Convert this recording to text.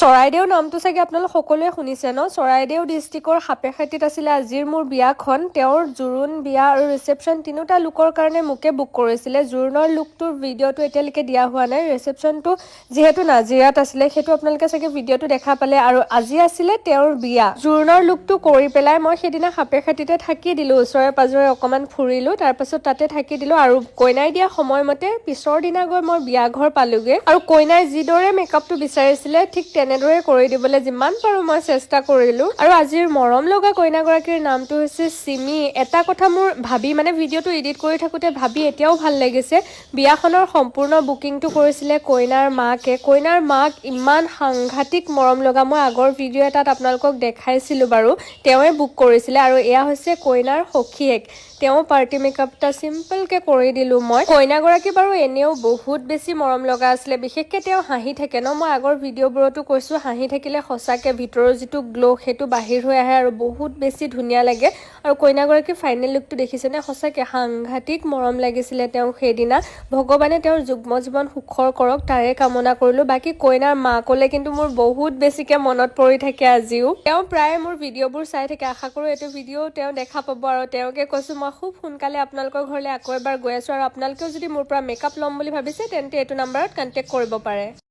চৰাইদেউ নামটো চাগে আপোনালোক সকলোৱে শুনিছে ন চৰাইদেউ ডিষ্ট্ৰিক্টৰ সাপেখাতিত আছিলে আজিৰ মোৰ বিয়াখন তেওঁৰ জোৰোণ বিয়া আৰু ৰিসেপশন তিনিটা লুকৰ কাৰণে মোকে বুক কৰিছিলে জোৰোণৰ লুকটোৰ ভিডিঅ'টো এতিয়ালৈকে দিয়া হোৱা নাই ৰিসেপশনটো যেহেতু নাজিৰাত আছিলে সেইটো আপোনালোকে চাগে ভিডিঅ'টো দেখা পালে আৰু আজি আছিলে তেওঁৰ বিয়া জোৰোণৰ লুকটো কৰি পেলাই মই সেইদিনা সাপেখাতিতে থাকি দিলো ওচৰে পাজৰে অকমান ফুৰিলো তাৰ পাছত তাতে থাকি দিলো আৰু কইনাই দিয়া সময়মতে পিছৰ দিনা গৈ মই বিয়া ঘৰ পালোগে আৰু কইনাই যিদৰে মেকআপটো বিচাৰিছিলে ঠিক তেনেদৰে কৰি দিবলৈ যিমান পাৰো মই চেষ্টা কৰিলো আৰু আজিৰ মৰম লগা কইনাগৰাকীৰ নামটো হৈছে সিমি এটা কথা মোৰ ভাবি মানে ভিডিঅ'টো এডিট কৰি থাকোতে ভাবি এতিয়াও ভাল লাগিছে বিয়াখনৰ সম্পূৰ্ণ বুকিংটো কৰিছিলে কইনাৰ মাক ইমান সাংঘাতিক মৰম লগা মই আগৰ ভিডিঅ' এটাত আপোনালোকক দেখাইছিলো বাৰু তেওঁৱে বুক কৰিছিলে আৰু এয়া হৈছে কইনাৰ সখীয়েক তেওঁ পাৰ্টি মেকআপ এটা সিম্পলকে কৰি দিলো মই কইনাগৰাকী বাৰু এনেও বহুত বেছি মৰম লগা আছিলে বিশেষকৈ তেওঁ হাঁহি থাকে ন মই আগৰ ভিডিঅ'বোৰতো কৈছো হাঁহি থাকিলে সঁচাকে ভিতৰৰ যিটো গ্লো সেইটো বাহিৰ হৈ আহে আৰু বহুত বেছি ধুনীয়া লাগে আৰু কইনাগৰাকী ফাইনেল লুকটো দেখিছেনে সঁচাকে সাংঘাতিক মৰম লাগিছিলে তেওঁ সেইদিনা ভগৱানে তেওঁৰ যুগ্ম জীৱন সুখৰ কৰক তাৰে কামনা কৰিলো বাকী কইনাৰ মাকলে কিন্তু মোৰ বহুত বেছিকে মনত পৰি থাকে আজিও তেওঁ প্ৰায় মোৰ ভিডিঅ'বোৰ চাই থাকে আশা কৰো এইটো ভিডিঅ' তেওঁ দেখা পাব আৰু তেওঁকে কৈছো মই খুব সোনকালে আপোনালোকৰ ঘৰলৈ আকৌ এবাৰ গৈ আছো আৰু আপোনালোকেও যদি মোৰ পৰা মেকআপ ল'ম বুলি ভাবিছে তেন্তে এইটো নম্বৰত কন্টেক্ট কৰিব পাৰে